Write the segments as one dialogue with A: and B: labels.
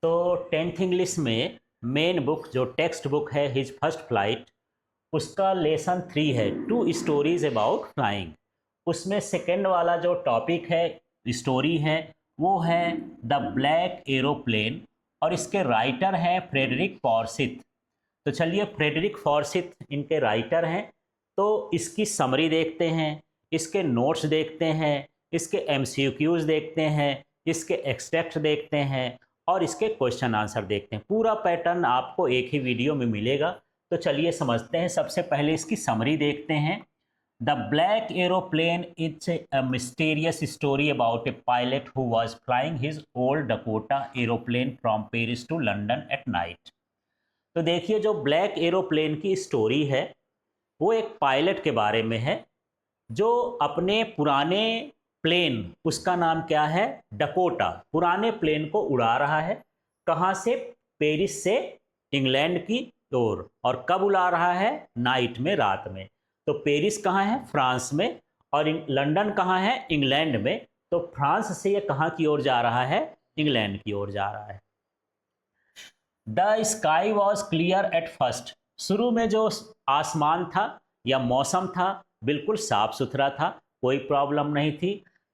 A: तो tenth English में main book जो टेक्स्ट बुक है हिज फर्स्ट फ्लाइट, उसका लेसन 3 है टू स्टोरीज अबाउट फ्लाइंग। उसमें सेकेंड वाला जो टॉपिक है, स्टोरी है, वो है द ब्लैक एरोप्लेन, और इसके राइटर हैं फ्रेडरिक फॉर्सिथ। तो चलिए, फ्रेडरिक फॉर्सिथ इनके राइटर हैं। तो इसकी समरी देखते हैं, इसके नोट्स देखते हैं, इसके एमसीक्यूज देखते हैं, इसके एक्सट्रैक्ट देखते हैं और इसके क्वेश्चन आंसर देखते हैं। पूरा पैटर्न आपको एक ही वीडियो में मिलेगा। तो चलिए समझते हैं। सबसे पहले इसकी समरी देखते हैं। The black aeroplane it's a mysterious story about a pilot who was flying his old Dakota aeroplane from Paris to London at night। तो देखिए, जो ब्लैक एरोप्लेन की स्टोरी है वो एक पायलट के बारे में है जो अपने पुराने प्लेन, उसका नाम क्या है, डकोटा, पुराने प्लेन को उड़ा रहा है। कहाँ से? पेरिस से इंग्लैंड की ओर। और कब उड़ा रहा है? नाइट में, रात में। तो पेरिस कहाँ है? फ्रांस में। और लंदन कहाँ है? इंग्लैंड में। तो फ्रांस से ये कहाँ की ओर जा रहा है? इंग्लैंड की ओर जा रहा है। The sky was clear at first. शुरू में जो आसमान था या मौसम था बिल्कुल साफ सुथरा था, कोई प्रॉब्लम नहीं थी।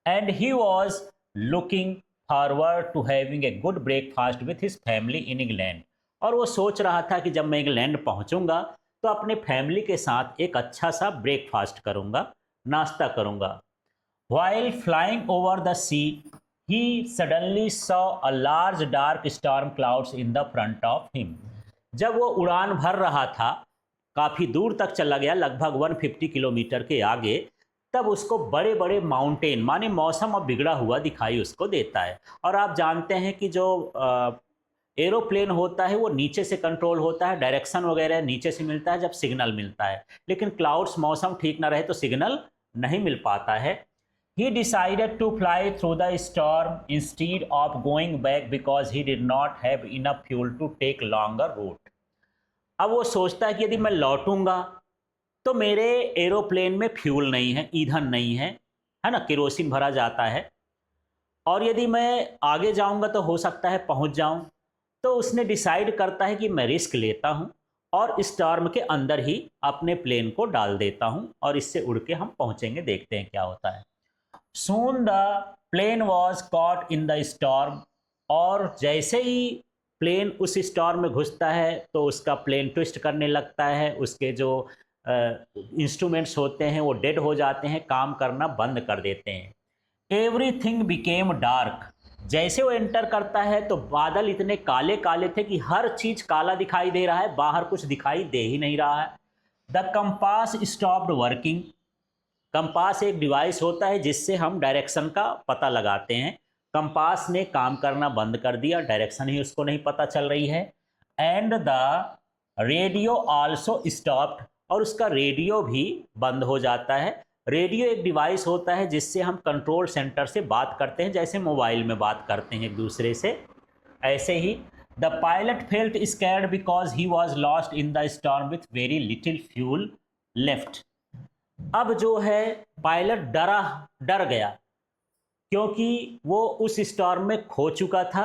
A: And he was looking forward to having a good breakfast with his family in England. और वो सोच रहा था कि जब मैं इंग्लैंड पहुंचूंगा तो अपने फैमिली के साथ एक अच्छा सा ब्रेकफास्ट करूंगा, नाश्ता करूंगा। While flying over the sea, he suddenly saw a large dark storm clouds in the front of him। जब वो उड़ान भर रहा था, काफ़ी दूर तक चला गया, लगभग 150 किलोमीटर के आगे, तब उसको बड़े बड़े माउंटेन, माने मौसम अब बिगड़ा हुआ दिखाई उसको देता है। और आप जानते हैं कि जो एरोप्लेन होता है वो नीचे से कंट्रोल होता है, डायरेक्शन वगैरह नीचे से मिलता है जब सिग्नल मिलता है। लेकिन क्लाउड्स, मौसम ठीक ना रहे तो सिग्नल नहीं मिल पाता है। He decided to fly through the storm instead of going back because he did not have enough fuel to take longer route। अब वो सोचता है कि यदि मैं लौटूंगा तो मेरे एरोप्लेन में फ्यूल नहीं है, ईंधन नहीं है ना, केरोसिन भरा जाता है। और यदि मैं आगे जाऊंगा तो हो सकता है पहुंच जाऊं। तो उसने डिसाइड करता है कि मैं रिस्क लेता हूं और स्टॉर्म के अंदर ही अपने प्लेन को डाल देता हूं और इससे उड़ के हम पहुंचेंगे, देखते हैं क्या होता है। Soon the plane was caught in the storm। और जैसे ही प्लेन उस स्टॉर्म में घुसता है तो उसका प्लेन ट्विस्ट करने लगता है, उसके जो इंस्ट्रूमेंट्स होते हैं वो डेड हो जाते हैं, काम करना बंद कर देते हैं। Everything became dark. जैसे वो एंटर करता है तो बादल इतने काले काले थे कि हर चीज काला दिखाई दे रहा है, बाहर कुछ दिखाई दे ही नहीं रहा है। The compass stopped working. Compass एक डिवाइस होता है जिससे हम डायरेक्शन का पता लगाते हैं। कंपास ने काम करना बंद कर दिया, डायरेक्शन ही उसको नहीं पता चल रही है। And the radio also stopped. और उसका रेडियो भी बंद हो जाता है। रेडियो एक डिवाइस होता है जिससे हम कंट्रोल सेंटर से बात करते हैं, जैसे मोबाइल में बात करते हैं एक दूसरे से, ऐसे ही। The pilot felt scared because he was lost in the storm with very little fuel left. अब जो है पायलट डर गया क्योंकि वो उस स्टॉर्म में खो चुका था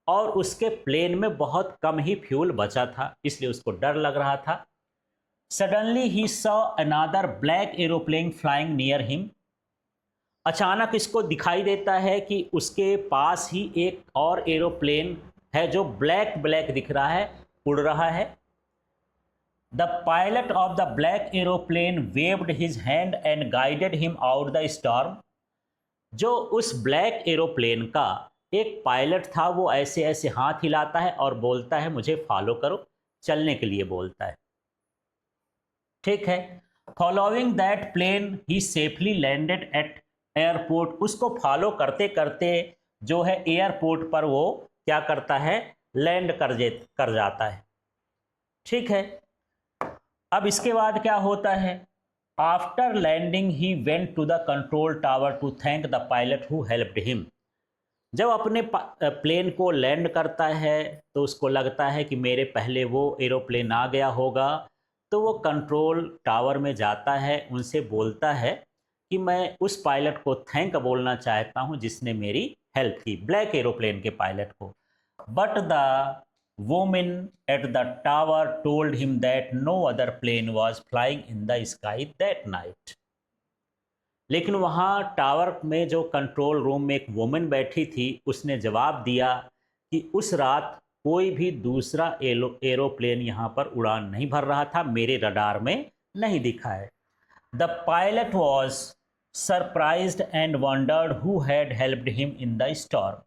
A: और उसके प्लेन में बहुत कम ही फ्यूल बचा था, इसलिए उसको डर लग रहा था। Suddenly he saw another black aeroplane flying near him. अचानक इसको दिखाई देता है कि उसके पास ही एक और एरोप्लेन है जो ब्लैक ब्लैक दिख रहा है, उड़ रहा है। The pilot of the black aeroplane waved his hand and guided him out the storm। जो उस ब्लैक एरोप्लेन का एक पायलट था वो ऐसे ऐसे हाथ हिलाता है और बोलता है मुझे फॉलो करो, चलने के लिए बोलता है। ठीक है। Following that plane he safely landed at airport. उसको फॉलो करते करते जो है एयरपोर्ट पर वो क्या करता है, लैंड कर जाता है। ठीक है। अब इसके बाद क्या होता है? After landing he went to the control tower to thank the pilot who helped him. जब अपने प्लेन को लैंड करता है तो उसको लगता है कि मेरे पहले वो एरोप्लेन आ गया होगा, तो वो कंट्रोल टावर में जाता है, उनसे बोलता है कि मैं उस पायलट को थैंक बोलना चाहता हूँ जिसने मेरी हेल्प की, ब्लैक एरोप्लेन के पायलट को। But the woman at the tower told him that no other plane was flying in the sky that night. लेकिन वहाँ टावर में जो कंट्रोल रूम में एक वुमेन बैठी थी, उसने जवाब दिया कि उस रात कोई भी दूसरा एरोप्लेन यहाँ पर उड़ान नहीं भर रहा था, मेरे रडार में नहीं दिखा है. The pilot was surprised and wandered who had helped him in the storm.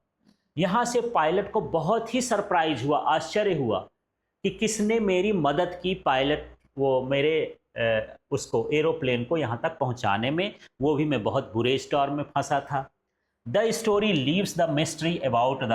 A: यहाँ से पायलट को बहुत ही सरप्राइज हुआ, आश्चर्य हुआ कि किसने मेरी मदद की, पायलट वो मेरे उसको एरोप्लेन को यहाँ तक पहुँचाने में, वो भी मैं बहुत बुरे स्टॉर्म में फंसा था. The story leaves the mystery about the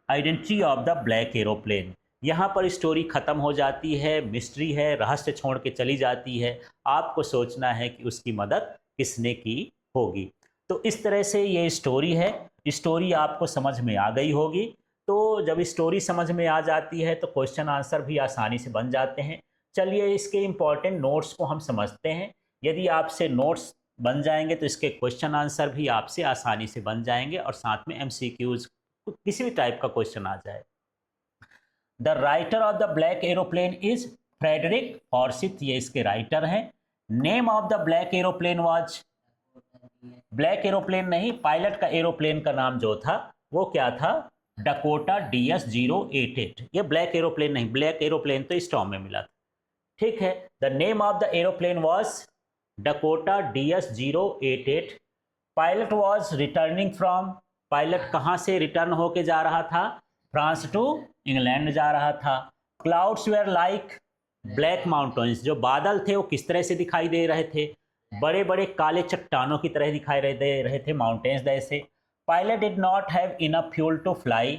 A: identity of the black aeroplane. यहाँ पर स्टोरी ख़त्म हो जाती है, मिस्ट्री है, रहस्य छोड़ के चली जाती है. आपको सोचना है कि उसकी मदद किसने की होगी. तो इस तरह से ये स्टोरी है. स्टोरी आपको समझ में आ गई होगी. तो जब स्टोरी समझ में आ जाती है तो क्वेश्चन आंसर भी आसानी से बन जाते हैं. चलिए इसके इम्पॉर्टेंट नोट्स को हम समझते हैं. यदि आपसे नोट्स बन जाएंगे तो इसके क्वेश्चन आंसर भी आपसे आसानी से बन जाएंगे और साथ में MCQs किसी भी टाइप का क्वेश्चन आ जाए. The writer of the black aeroplane is Frederick Forsyth, ये इसके राइटर हैं. Name of the black aeroplane was, black aeroplane नहीं, पायलट का एरोप्लेन का नाम जो था वो क्या था, डकोटा DS-088. ये ब्लैक एरोप्लेन नहीं, ब्लैक एरोप्लेन तो स्टॉर्म में मिला था. ठीक है. The name of the aeroplane was Dakota DS-088. Pilot was returning from, pilot कहाँ से रिटर्न होके जा रहा था, फ्रांस टू इंग्लैंड जा रहा था. Clouds were like black mountains, जो बादल थे वो किस तरह से दिखाई दे रहे थे, बड़े बड़े काले चट्टानों की तरह दिखाई दे रहे थे, माउंटेन्स जैसे. Pilot did not have enough fuel to fly,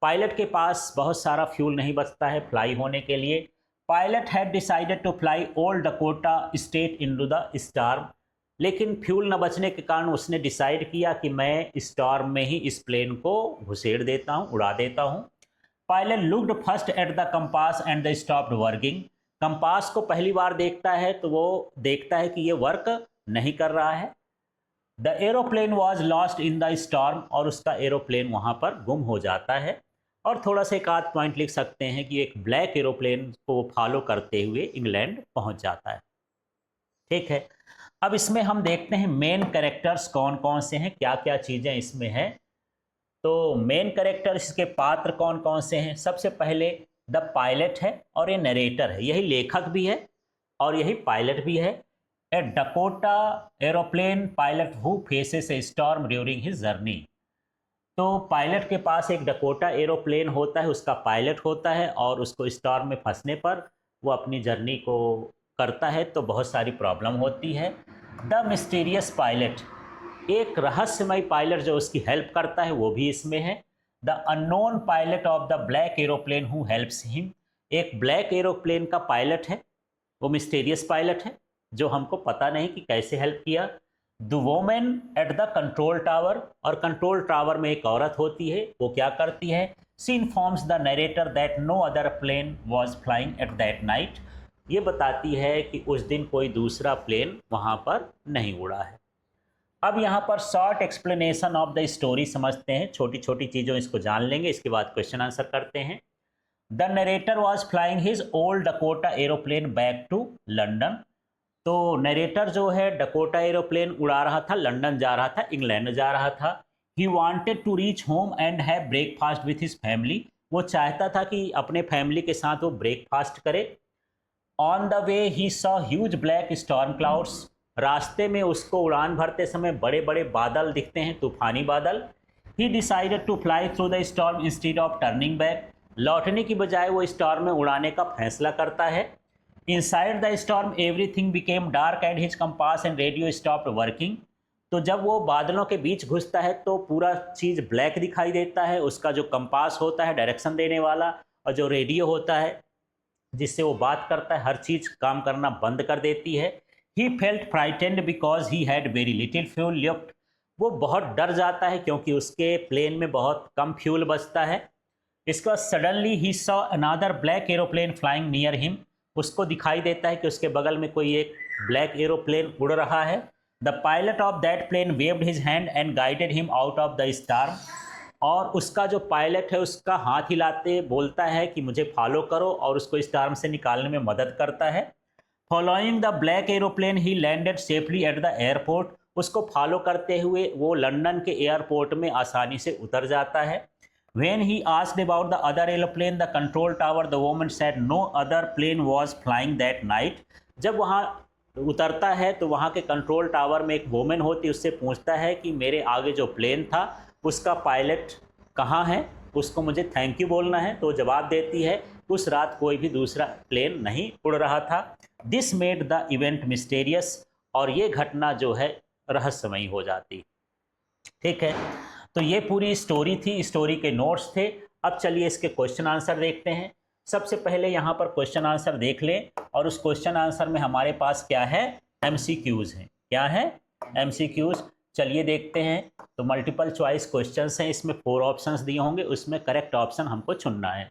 A: pilot के पास बहुत सारा फ्यूल नहीं बचता है फ्लाई होने के लिए. Pilot had decided to fly old Dakota state into the storm, लेकिन फ्यूल न बचने के कारण उसने डिसाइड किया कि मैं स्टॉर्म में ही इस प्लेन को घुसेड़ देता हूँ, उड़ा देता हूँ. Pilot looked first at the compass and the stopped working. Compass को पहली बार देखता है तो वो देखता है कि ये वर्क नहीं कर रहा है. The aeroplane was lost in the storm, और उसका एरोप्लेन वहाँ पर गुम हो जाता है. और थोड़ा सा एक आध पॉइंट लिख सकते हैं कि एक ब्लैक एरोप्लेन को वो फॉलो करते हुए इंग्लैंड पहुँच जाता है. ठीक है. अब इसमें हम देखते हैं मेन कैरेक्टर्स कौन कौन से हैं, क्या क्या चीज़ें इसमें हैं. तो मेन कैरेक्टर्स, इसके पात्र कौन कौन से हैं. सबसे पहले द पायलट है और ये नरेटर है, यही लेखक भी है और यही पायलट भी है. A Dakota aeroplane pilot who faces a storm during his journey. तो पायलट के पास एक डकोटा एरोप्लेन होता है, उसका पायलट होता है, और उसको स्टॉर्म में फंसने पर वो अपनी जर्नी को करता है तो बहुत सारी प्रॉब्लम होती है. द मिस्टीरियस पायलट, एक रहस्यमय पायलट जो उसकी हेल्प करता है वो भी इसमें है. The unknown pilot of the black aeroplane who helps him, एक ब्लैक एरोप्लेन का पायलट है, वो मिस्टीरियस पायलट है जो हमको पता नहीं कि कैसे हेल्प किया. The women at the control tower, और कंट्रोल टावर में एक औरत होती है, वो क्या करती है, she informs the narrator that no other plane was flying at that night. ये बताती है कि उस दिन कोई दूसरा प्लेन वहाँ पर नहीं उड़ा है. अब यहाँ पर short explanation of the story समझते हैं, छोटी छोटी चीज़ों इसको जान लेंगे, इसके बाद क्वेश्चन आंसर करते हैं. The narrator was flying his old Dakota aeroplane back to London. तो नरेटर जो है डकोटा एरोप्लेन उड़ा रहा था, लंदन जा रहा था, इंग्लैंड जा रहा था. He wanted to reach home and have breakfast with his family, वो चाहता था कि अपने फैमिली के साथ वो ब्रेकफास्ट करे. On the way he saw huge black storm clouds, रास्ते में उसको उड़ान भरते समय बड़े बड़े बादल दिखते हैं, तूफानी बादल. He decided to fly through the storm instead of turning back, लौटने की बजाय वो स्टॉर्म में उड़ाने का फैसला करता है. Inside the storm everything became dark and his compass and radio stopped working. तो जब वो बादलों के बीच घुसता है तो पूरा चीज़ ब्लैक दिखाई देता है, उसका जो कंपास होता है डायरेक्शन देने वाला, और जो रेडियो होता है जिससे वो बात करता है, हर चीज़ काम करना बंद कर देती है. He felt frightened because he had very little fuel left, वो बहुत डर जाता है क्योंकि उसके प्लेन में बहुत कम फ्यूल बचता है. इसके बाद suddenly he saw another black aeroplane flying near him, उसको दिखाई देता है कि उसके बगल में कोई एक ब्लैक एरोप्लेन उड़ रहा है. The pilot of that plane waved his hand and guided him out of the storm, और उसका जो पायलट है उसका हाथ हिलाते बोलता है कि मुझे फॉलो करो और उसको स्टॉर्म से निकालने में मदद करता है। Following the black aeroplane he landed safely at the airport, उसको फॉलो करते हुए वो लंदन के एयरपोर्ट में आसानी से उतर जाता है। When he asked about the other aeroplane, the control tower, the woman said no other plane was flying that night. जब वहाँ उतरता है तो वहाँ के कंट्रोल टावर में एक वोमेन होती है, उससे पूछता है कि मेरे आगे जो प्लेन था उसका पायलट कहाँ है, उसको मुझे थैंक यू बोलना है। तो जवाब देती है उस रात कोई भी दूसरा प्लेन नहीं उड़ रहा था। This made the event mysterious, और ये घटना जो है रहस्यमयी हो जाती। ठीक है, तो ये पूरी स्टोरी थी, स्टोरी के नोट्स थे। अब चलिए इसके क्वेश्चन आंसर देखते हैं। सबसे पहले यहाँ पर क्वेश्चन आंसर देख लें, और उस क्वेश्चन आंसर में हमारे पास क्या है, एमसीक्यूज हैं। क्या है, एमसीक्यूज। चलिए देखते हैं। तो मल्टीपल चॉइस क्वेश्चंस हैं, इसमें 4 ऑप्शंस दिए होंगे, उसमें करेक्ट ऑप्शन हमको चुनना है।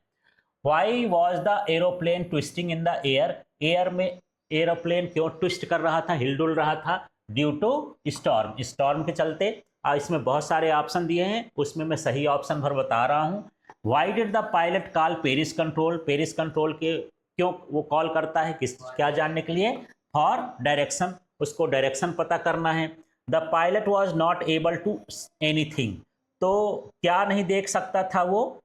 A: Why was the aeroplane twisting in the air, air में एरोप्लेन क्यों ट्विस्ट कर रहा था, हिलडुल रहा था, ड्यू टू स्टॉर्म, स्टॉर्म के चलते। इसमें बहुत सारे ऑप्शन दिए हैं, उसमें मैं सही ऑप्शन भर बता रहा हूँ। Why did the pilot call Paris control, Paris control के क्यों वो कॉल करता है, किस क्या जानने के लिए, फॉर डायरेक्शन, उसको डायरेक्शन पता करना है। The pilot was not able to anything, तो क्या नहीं देख सकता था वो,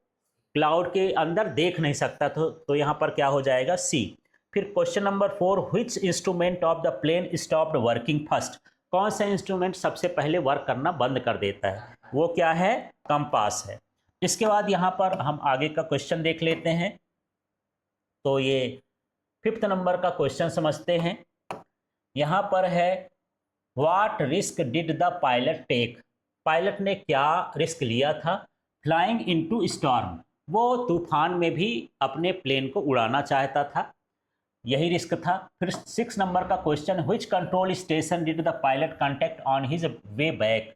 A: क्लाउड के अंदर देख नहीं सकता था, तो यहाँ पर क्या हो जाएगा, सी। फिर question number 4, which instrument of the plane stopped working first, कौन सा इंस्ट्रूमेंट सबसे पहले वर्क करना बंद कर देता है, वो क्या है, कंपास है। इसके बाद यहाँ पर हम आगे का क्वेश्चन देख लेते हैं। तो ये 5th नंबर का क्वेश्चन समझते हैं। यहाँ पर है, what risk did the pilot take, pilot ने क्या रिस्क लिया था, फ्लाइंग इनटू स्टॉर्म, वो तूफान में भी अपने प्लेन को उड़ाना चाहता था, यही रिस्क था। फिर 6 नंबर का question, which control station did the pilot contact on his way back,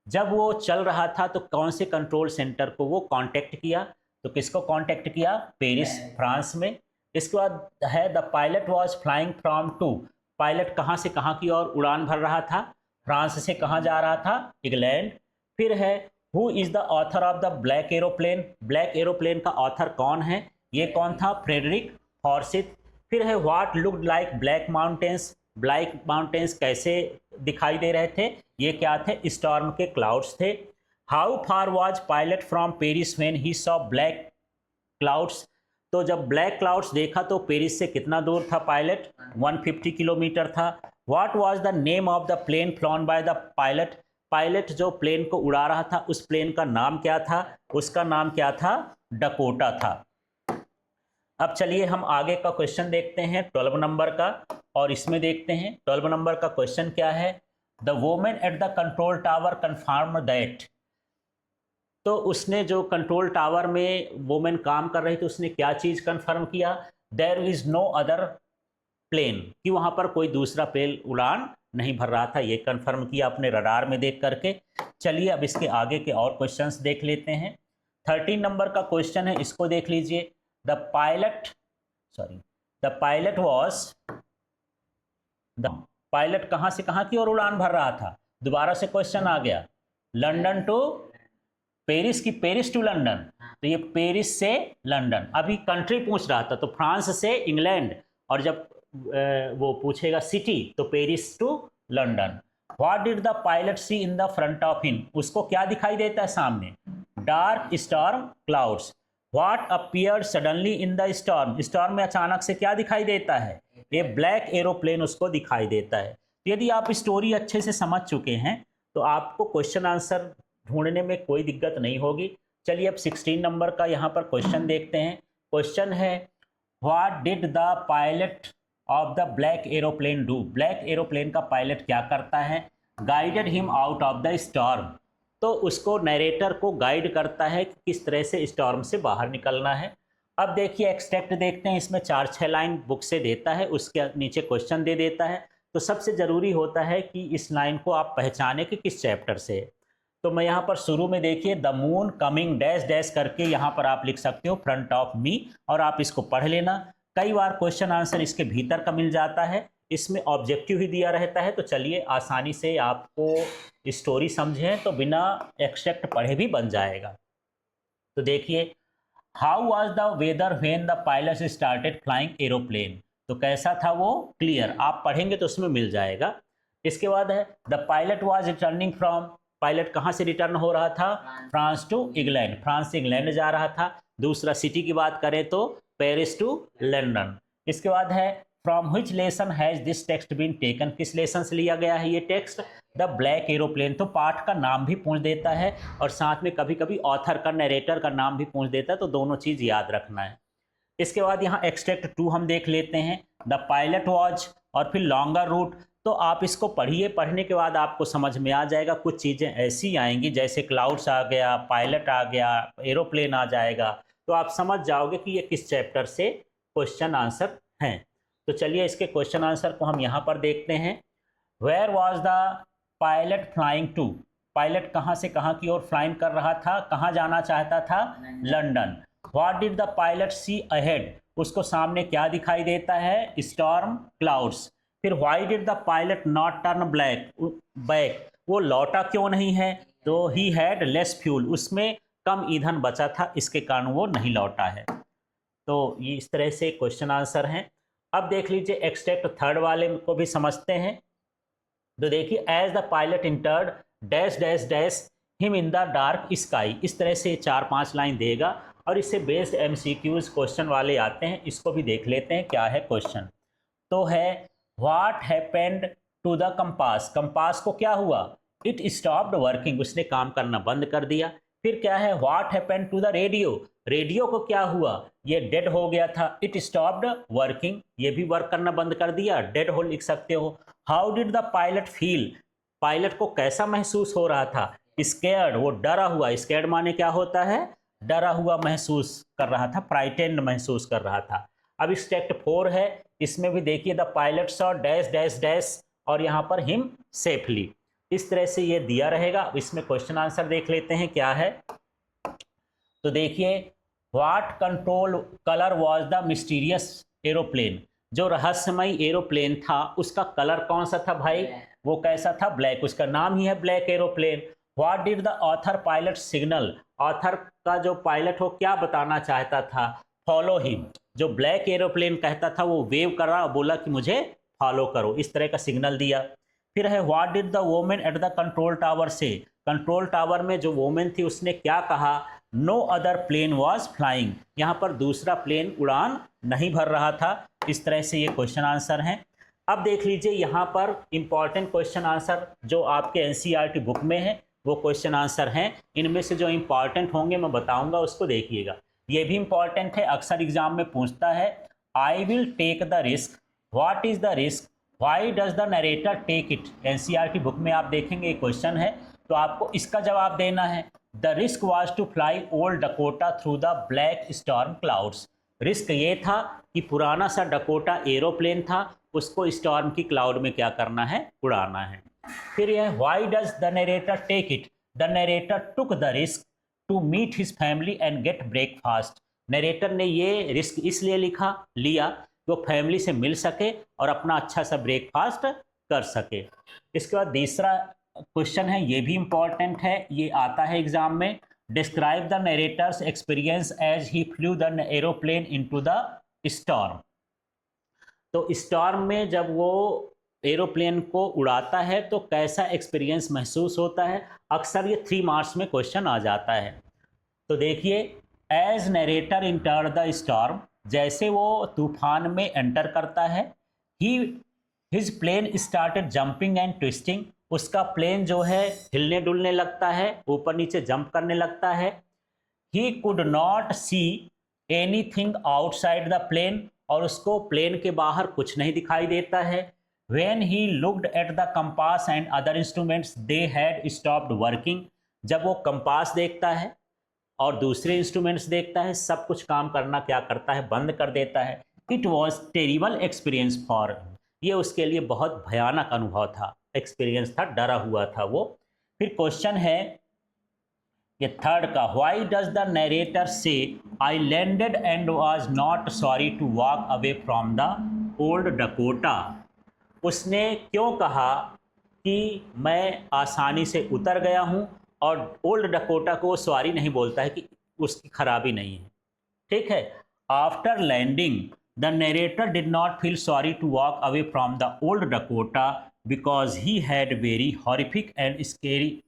A: जब वो चल रहा था तो कौन से कंट्रोल सेंटर को वो कांटेक्ट किया, तो किसको कांटेक्ट किया, पेरिस, फ्रांस में। इसके बाद है, the pilot was flying from to, pilot कहाँ से कहाँ की ओर उड़ान भर रहा था, फ्रांस से कहाँ जा रहा था, इंग्लैंड। फिर है, who is the author of the black aeroplane, black aeroplane का ऑथर कौन है, ये कौन था, फ्रेडरिक फॉर्सिथ। फिर है, what looked like black mountains, black mountains कैसे दिखाई दे रहे थे, ये क्या थे, स्टॉर्म के क्लाउड्स थे। How far was pilot from Paris when he saw black clouds, तो जब ब्लैक क्लाउड्स देखा तो पेरिस से कितना दूर था पायलट, 150 किलोमीटर था। What was the name of the plane flown by the pilot, pilot जो प्लेन को उड़ा रहा था उस प्लेन का नाम क्या था, उसका नाम क्या था, डकोटा था। अब चलिए हम आगे का क्वेश्चन देखते हैं 12 नंबर का, और इसमें देखते हैं 12 नंबर का क्वेश्चन क्या है, the women at the control tower confirm that, तो उसने जो कंट्रोल टावर में वोमेन काम कर रही थी उसने क्या चीज़ कन्फर्म किया, there is no other plane, कि वहाँ पर कोई दूसरा प्लेन उड़ान नहीं भर रहा था, ये कन्फर्म किया अपने रडार में देख करके। चलिए अब इसके आगे के और क्वेश्चंस देख लेते हैं। 13 नंबर का क्वेश्चन है, इसको देख लीजिए। The pilot was, the pilot कहाँ से कहाँ की ओर उड़ान भर रहा था, दोबारा से क्वेश्चन आ गया, लंदन टू पेरिस की पेरिस टू लंदन, तो ये पेरिस से लंदन, अभी कंट्री पूछ रहा था तो फ्रांस से इंग्लैंड, और जब वो पूछेगा सिटी तो Paris to London. What did the pilot see in the front of him, उसको क्या दिखाई देता है सामने, dark storm clouds. What appeared suddenly in the storm, storm में अचानक से क्या दिखाई देता है, ये ब्लैक एरोप्लेन उसको दिखाई देता है। तो यदि आप स्टोरी अच्छे से समझ चुके हैं तो आपको क्वेश्चन आंसर ढूंढने में कोई दिक्कत नहीं होगी। चलिए अब 16 नंबर का यहाँ पर क्वेश्चन देखते हैं। क्वेश्चन है, what did the pilot of the black aeroplane do, black aeroplane का पायलट क्या करता है, guided him out of the storm, तो उसको नरेटर को गाइड करता है कि किस तरह से स्टॉर्म से बाहर निकलना है। अब देखिए एक्सट्रैक्ट देखते हैं, इसमें 4-6 लाइन बुक से देता है, उसके नीचे क्वेश्चन दे देता है, तो सबसे ज़रूरी होता है कि इस लाइन को आप पहचाने कि किस चैप्टर से है। तो मैं यहाँ पर शुरू में देखिए, the moon coming dash dash करके यहाँ पर आप लिख सकते हो फ्रंट ऑफ मी, और आप इसको पढ़ लेना। कई बार क्वेश्चन आंसर इसके भीतर का मिल जाता है, इसमें ऑब्जेक्टिव ही दिया रहता है। तो चलिए आसानी से आपको स्टोरी समझें तो बिना एक्सट्रैक्ट पढ़े भी बन जाएगा। तो देखिए, how was the weather when the pilot started flying aeroplane, तो कैसा था वो, क्लियर, आप पढ़ेंगे तो उसमें मिल जाएगा। इसके बाद है the pilot was returning from, pilot कहाँ से रिटर्न हो रहा था, फ्रांस टू इंग्लैंड, फ्रांस से इंग्लैंड जा रहा था। दूसरा सिटी की बात करें तो पेरिस टू लंदन। इसके बाद है from which lesson has this text been taken, किस लेसन से लिया गया है ये टेक्स्ट, द ब्लैक एरोप्लेन, तो पाठ का नाम भी पूछ देता है और साथ में कभी कभी ऑथर का, नरेटर का नाम भी पूछ देता है, तो दोनों चीज़ याद रखना है। इसके बाद यहाँ एक्सट्रैक्ट 2 हम देख लेते हैं, द पायलट वॉज, और फिर लॉन्गर रूट, तो आप इसको पढ़िए, पढ़ने के बाद आपको समझ में आ जाएगा। कुछ चीज़ें ऐसी आएंगी जैसे क्लाउड्स आ गया, पायलट आ गया, एरोप्लेन आ जाएगा, तो आप समझ जाओगे कि ये किस चैप्टर से क्वेश्चन आंसर हैं। तो चलिए इसके क्वेश्चन आंसर को हम यहाँ पर देखते हैं। Where was the pilot flying to, pilot कहाँ से कहाँ की ओर फ्लाइंग कर रहा था, कहाँ जाना चाहता था, London. What did the pilot see ahead, उसको सामने क्या दिखाई देता है, स्टॉर्म क्लाउड्स। फिर why did the pilot not turn black back, वो लौटा क्यों नहीं है, तो ही हैड लेस फ्यूल, उसमें कम ईंधन बचा था, इसके कारण वो नहीं लौटा है। तो ये इस तरह से क्वेश्चन आंसर हैं। अब देख लीजिए एक्सट्रैक्ट थर्ड वाले को भी समझते हैं। तो देखिए, as the pilot entered dash dash dash him in the dark sky, इस तरह से 4-5 लाइन देगा और इससे बेस्ड एमसीक्यूज क्वेश्चन वाले आते हैं, इसको भी देख लेते हैं क्या है क्वेश्चन। तो है what happened to the compass, compass को क्या हुआ, इट स्टॉप्ड वर्किंग, उसने काम करना बंद कर दिया। फिर क्या है, what happened to the radio, radio को क्या हुआ, ये डेड हो गया था, इट स्टॉप्ड वर्किंग, ये भी वर्क करना बंद कर दिया, डेड हो लिख सकते हो। How did the pilot feel, pilot को कैसा महसूस हो रहा था, स्केयर्ड, वो डरा हुआ, स्केयर्ड माने क्या होता है, डरा हुआ महसूस कर रहा था, फ्राइटेंड महसूस कर रहा था। अब स्टेट 4 है, इसमें भी देखिए, the pilot saw dash dash dash और यहाँ पर हिम सेफली, इस तरह से ये दिया रहेगा। इसमें क्वेश्चन आंसर देख लेते हैं क्या है। तो देखिए, what control colour was the mysterious aeroplane, जो रहस्यमय एरोप्लेन था उसका कलर कौन सा था भाई, वो कैसा था, ब्लैक, उसका नाम ही है black aeroplane. What did the author pilot signal, author का जो पायलट हो क्या बताना चाहता था, फॉलो हिम, जो ब्लैक एरोप्लेन कहता था वो वेव कर रहा, बोला कि मुझे फॉलो करो, इस तरह का सिग्नल दिया। फिर है what did the women at the control tower से, कंट्रोल टावर में जो वोमेन थी उसने क्या कहा, no other plane was flying, यहाँ पर दूसरा प्लेन उड़ान नहीं भर रहा था। इस तरह से ये क्वेश्चन आंसर हैं। अब देख लीजिए यहाँ पर इंपॉर्टेंट क्वेश्चन आंसर जो आपके एनसीईआरटी बुक में है वो क्वेश्चन आंसर हैं, इनमें से जो इंपॉर्टेंट होंगे मैं बताऊंगा, उसको देखिएगा। ये भी इंपॉर्टेंट है, अक्सर एग्जाम में पूछता है, I will take the risk, what is the risk, why does the narrator take it, NCERT book में आप देखेंगे एक क्वेश्चन है, तो आपको इसका जवाब देना है। The risk was to fly old Dakota through the black storm clouds, risk ये था कि पुराना सा डकोटा एरोप्लेन था, उसको स्टॉर्म की क्लाउड में क्या करना है, उड़ाना है। फिर यह why does the narrator take it, the narrator took the risk to meet his family and get breakfast, narrator ने ये रिस्क इसलिए लिया कि वो फैमिली से मिल सके और अपना अच्छा सा ब्रेकफास्ट कर सके। इसके बाद तीसरा क्वेश्चन है, ये भी इंपॉर्टेंट है, ये आता है एग्जाम में, describe the narrator's experience as he flew the aeroplane into the storm, तो स्टॉर्म में जब वो एरोप्लेन को उड़ाता है तो कैसा एक्सपीरियंस महसूस होता है, अक्सर ये 3 मार्क्स में क्वेश्चन आ जाता है। तो देखिए, as narrator enter the storm, जैसे वो तूफान में एंटर करता है, ही his plane started jumping and twisting, उसका प्लेन जो है हिलने डुलने लगता है, ऊपर नीचे जंप करने लगता है। He could not see anything outside the plane, और उसको प्लेन के बाहर कुछ नहीं दिखाई देता है। When he looked at the compass and other instruments, they had stopped working, जब वो कंपास देखता है और दूसरे इंस्ट्रूमेंट्स देखता है, सब कुछ काम करना क्या करता है, बंद कर देता है। It was terrible experience for, ये उसके लिए बहुत भयानक अनुभव था, एक्सपीरियंस था, डरा हुआ था वो। फिर क्वेश्चन है ये थर्ड का, व्हाई डज द नरेटर से I landed and was not sorry to walk away from the old Dakota, उसने क्यों कहा कि मैं आसानी से उतर गया हूं, और ओल्ड डकोटा को सॉरी नहीं बोलता है कि उसकी खराबी नहीं है, ठीक है। After landing the narrator did not feel sorry to walk away from the old Dakota because he had very horrific and scary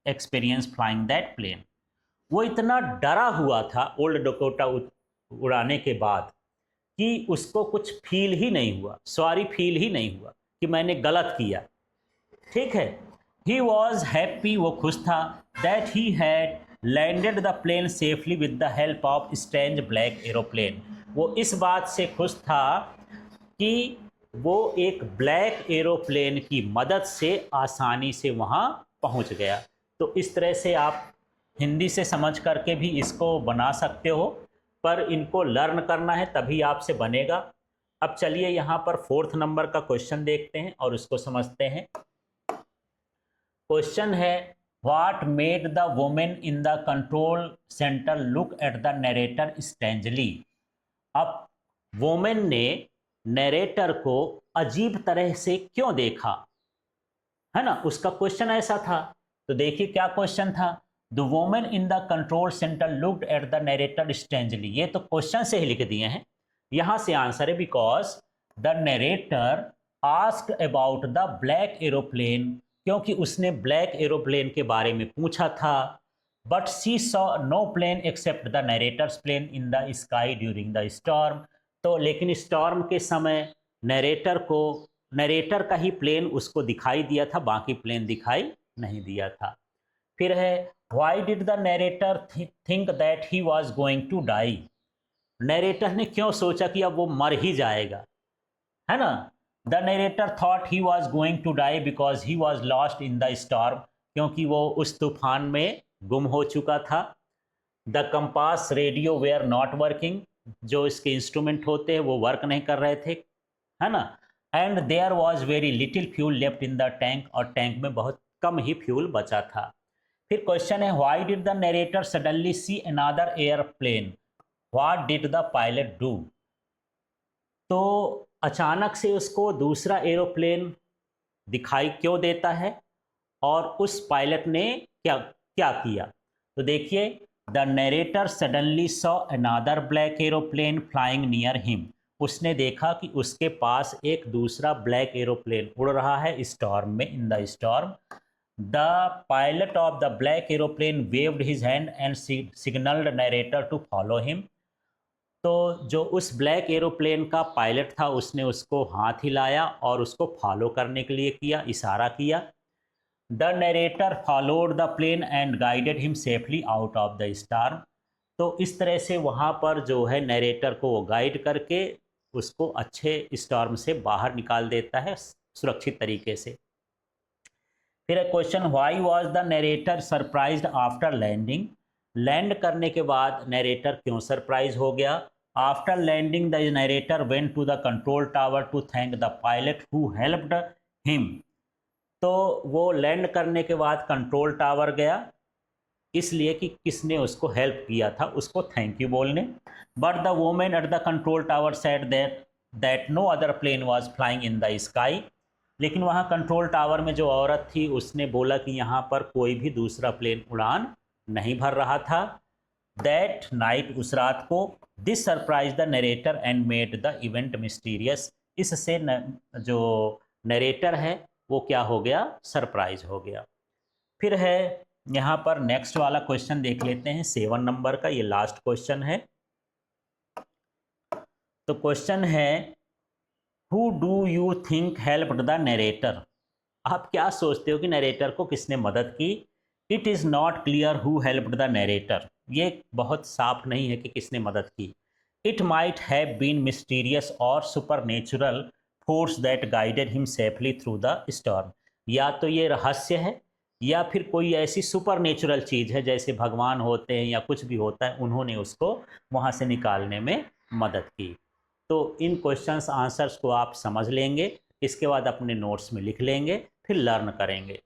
A: experience flying that plane. वो इतना डरा हुआ था ओल्ड डकोटा उड़ाने के बाद कि उसको कुछ फील ही नहीं हुआ, सॉरी फील ही नहीं हुआ कि मैंने गलत किया, ठीक है। ही वॉज हैप्पी, वो खुश था, that he had landed the plane safely with the help of strange black aeroplane. वो इस बात से खुश था कि वो एक ब्लैक एरोप्लेन की मदद से आसानी से वहाँ पहुँच गया। तो इस तरह से आप हिंदी से समझ करके भी इसको बना सकते हो, पर इनको लर्न करना है तभी आपसे बनेगा। अब चलिए यहाँ पर 4th नंबर का क्वेश्चन देखते हैं और उसको समझते हैं। क्वेश्चन है what made the women in the control centre look at the narrator strangely. अब वुमेन ने नरेटर को अजीब तरह से क्यों देखा, है ना, उसका क्वेश्चन ऐसा था। तो देखिए क्या क्वेश्चन था, the women in the control centre looked at the narrator strangely. ये तो क्वेश्चन से ही लिख दिए हैं, यहां से आंसर है because the narrator asked about the black aeroplane, क्योंकि उसने ब्लैक एरोप्लेन के बारे में पूछा था। But she saw no plane except the narrator's plane in the sky during the storm. तो लेकिन स्टॉर्म के समय नरेटर का ही प्लेन उसको दिखाई दिया था, बाकी प्लेन दिखाई नहीं दिया था। फिर है why did the narrator think that he was going to die. Narrator ने क्यों सोचा कि अब वो मर ही जाएगा, है ना। The narrator thought he was going to die because he was lost in the storm, क्योंकि वो उस तूफान में गुम हो चुका था। The compass radio were not working, जो इसके इंस्ट्रूमेंट होते हैं वो वर्क नहीं कर रहे थे, है ना। And there was very little fuel left in the tank, और टैंक में बहुत कम ही फ्यूल बचा था। फिर क्वेश्चन है why did the narrator suddenly see another airplane, what did the pilot do. तो अचानक से उसको दूसरा एरोप्लेन दिखाई क्यों देता है और उस पायलट ने क्या क्या किया। तो देखिए the narrator suddenly saw another black aeroplane flying near him. उसने देखा कि उसके पास एक दूसरा ब्लैक एरोप्लेन उड़ रहा है स्टॉर्म में, in the storm. The pilot of the black aeroplane waved his hand and signalled narrator to follow him. तो जो उस ब्लैक एरोप्लेन का पायलट था उसने उसको हाथ हिलाया और उसको फॉलो करने के लिए किया, इशारा किया। The narrator followed the plane and guided him safely out of the storm. तो इस तरह से वहाँ पर जो है नरेटर को वो गाइड करके उसको अच्छे स्टॉर्म से बाहर निकाल देता है सुरक्षित तरीके से। फिर question why was the narrator surprised after landing. Land करने के बाद नरेटर क्यों सरप्राइज हो गया। After landing the narrator went to the control tower to thank the pilot who helped him. तो वो लैंड करने के बाद कंट्रोल टावर गया, इसलिए कि किसने उसको हेल्प किया था, उसको थैंक यू बोलने। But the women at the control tower said that no other plane was flying in the sky. लेकिन वहाँ कंट्रोल टावर में जो औरत थी उसने बोला कि यहाँ पर कोई भी दूसरा प्लेन उड़ान नहीं भर रहा था। दैट नाइट, उस रात को, this surprise the narrator and made the event mysterious. इससे जो नरेटर है वो क्या हो गया, सरप्राइज हो गया। फिर है यहाँ पर नेक्स्ट वाला क्वेश्चन देख लेते हैं 7 नंबर का, ये लास्ट क्वेश्चन है। तो क्वेश्चन है who do you think helped the narrator. आप क्या सोचते हो कि नरेटर को किसने मदद की। It is not clear who helped the narrator, ये बहुत साफ नहीं है कि किसने मदद की। It might have been mysterious और supernatural force that guided him safely through the storm. या तो ये रहस्य है या फिर कोई ऐसी सुपर नेचुरल चीज़ है जैसे भगवान होते हैं या कुछ भी होता है, उन्होंने उसको वहाँ से निकालने में मदद की। तो इन क्वेश्चंस आंसर्स को आप समझ लेंगे, इसके बाद अपने नोट्स में लिख लेंगे, फिर लर्न करेंगे।